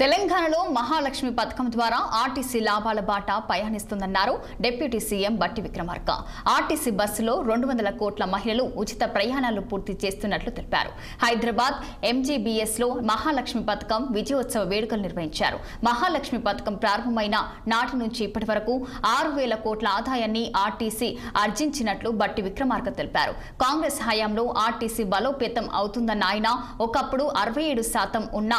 తెలంగాణలో మహాలక్ష్మి పథకం ద్వారా ఆర్టీసీ లాభాల బాట పయనిస్తుందన్నారు డిప్యూటీ సీఎం బట్టి విక్రమార్క. ఆర్టీసీ బస్సులో 200 కోట్ల మహిళలు ఉచిత ప్రయాణాలు పూర్తి చేస్తున్నట్లు తెలిపారు. హైదరాబాద్ ఎంజీబీఎస్ లో మహాలక్ష్మి పథకం విజయోత్సవ వేడుకలు నిర్వహించారు. మహాలక్ష్మి పథకం ప్రారంభమైన నాటి నుంచి ఇప్పటి వరకు 6,000 కోట్ల ఆదాయాన్ని ఆర్టీసీ ఆర్జించినట్లు బట్టి విక్రమార్క తెలిపారు. కాంగ్రెస్ హయాంలో ఆర్టీసీ బలోపేతం అవుతుందన్న ఆయన ఒకప్పుడు 67% ఉన్న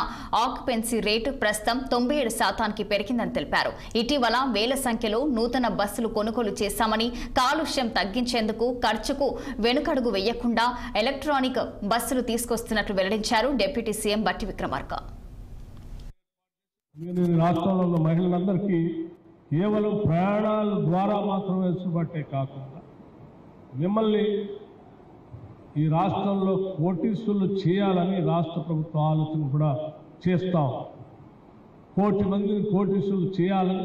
ఆక్యుపెన్సీ రేటు ప్రస్తుతం 97% పెరిగిందని తెలిపారు. ఇటీవల వేల సంఖ్యలో నూతన బస్సులు కొనుగోలు చేశామని, కాలుష్యం తగ్గించేందుకు ఖర్చుకు వెనుకడుగు వేయకుండా ఎలక్ట్రానిక్ బస్సులు తీసుకొస్తున్నట్లు వెల్లడించారు డిప్యూటీ సీఎం బట్టి విక్రమార్క. రాష్ట్రంలో మహిళలందరికీ కేవలం ప్రయాణాల ద్వారా మాత్రమే వెసులుబాటే కాకుండా మిమ్మల్ని ఈ రాష్ట్రంలో కోటీసులు చేయాలని రాష్ట్ర ప్రభుత్వ ఆలోచన కూడా చేస్తాం. 1 కోటి మందిని కోటీసులు చేయాలని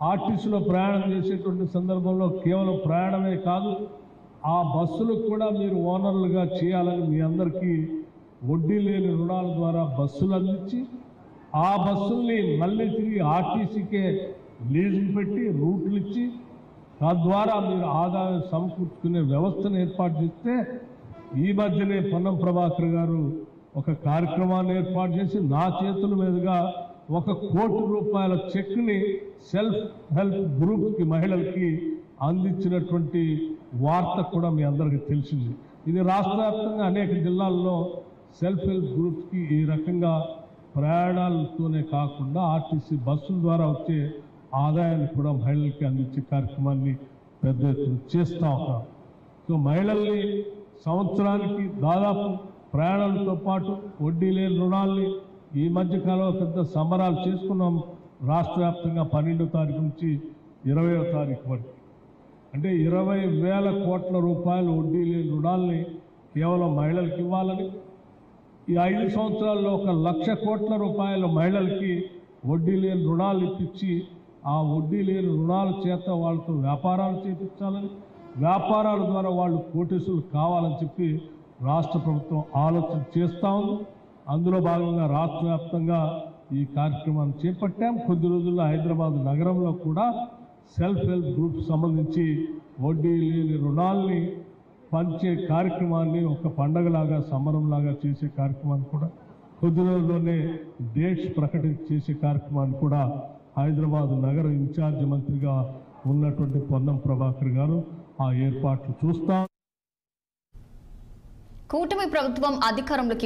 ఆర్టీసీలో ప్రయాణం చేసేటువంటి సందర్భంలో కేవలం ప్రయాణమే కాదు, ఆ బస్సులకు కూడా మీరు ఓనర్లుగా చేయాలని మీ అందరికీ వడ్డీ లేని రుణాల ద్వారా బస్సులు అందించి ఆ బస్సుల్ని మళ్ళీ తిరిగి ఆర్టీసీకే లీజులు పెట్టి రూట్లు ఇచ్చి తద్వారా మీరు ఆదాయం సమకూర్చుకునే వ్యవస్థను ఏర్పాటు చేస్తే ఈ మధ్యనే పొన్నం ప్రభాకర్ గారు ఒక కార్యక్రమాన్ని ఏర్పాటు చేసి నా చేతుల మీదుగా 1 కోటి రూపాయల చెక్ని సెల్ఫ్ హెల్ప్ గ్రూప్కి మహిళలకి అందించినటువంటి వార్త కూడా మీ అందరికీ తెలిసింది. ఇది రాష్ట్ర వ్యాప్తంగా అనేక జిల్లాల్లో సెల్ఫ్ హెల్ప్ గ్రూప్స్కి ఈ రకంగా ప్రయాణాలతోనే కాకుండా ఆర్టీసీ బస్సుల ద్వారా వచ్చే ఆదాయాన్ని కూడా మహిళలకి అందించే కార్యక్రమాన్ని పెద్ద ఎత్తున చేస్తూ ఉన్నాం. సో మహిళల్ని సంవత్సరానికి దాదాపు ప్రయాణాలతో పాటు వడ్డీ లేని రుణాల్ని ఈ మధ్యకాలంలో పెద్ద సంబరాలు చేసుకున్నాం. రాష్ట్ర వ్యాప్తంగా 12వ తారీఖు నుంచి 20వ తారీఖు వరకు అంటే 20,000 కోట్ల రూపాయల వడ్డీ లేని రుణాల్ని కేవలం మహిళలకు ఇవ్వాలని, ఈ 5 సంవత్సరాల్లో 1,00,000 కోట్ల రూపాయల మహిళలకి వడ్డీ లేని రుణాలు ఇప్పించి ఆ వడ్డీ లేని రుణాల చేత వాళ్ళతో వ్యాపారాలు చేయించాలని, వ్యాపారాల ద్వారా వాళ్ళు కోటీసులు కావాలని చెప్పి రాష్ట్ర ప్రభుత్వం ఆలోచన చేస్తూ ఉంది. అందులో భాగంగా రాష్ట్ర వ్యాప్తంగా ఈ కార్యక్రమాన్ని చేపట్టాం. కొద్ది రోజుల్లో హైదరాబాద్ నగరంలో కూడా సెల్ఫ్ హెల్ప్ గ్రూప్ సంబంధించి వడ్డీ లేని రుణాల్ని పంచే కార్యక్రమాన్ని ఒక పండగలాగా సంబరంలాగా చేసే కార్యక్రమాన్ని కూడా కొద్ది రోజుల్లోనే డేట్స్ ప్రకటించి చేసే కార్యక్రమాన్ని కూడా హైదరాబాద్ నగర ఇన్ఛార్జ్ మంత్రిగా ఉన్నటువంటి పొన్నం ప్రభాకర్ గారు ఆ ఏర్పాట్లు చూస్తాం. కూటమి ప్రభుత్వం అధికారంలోకి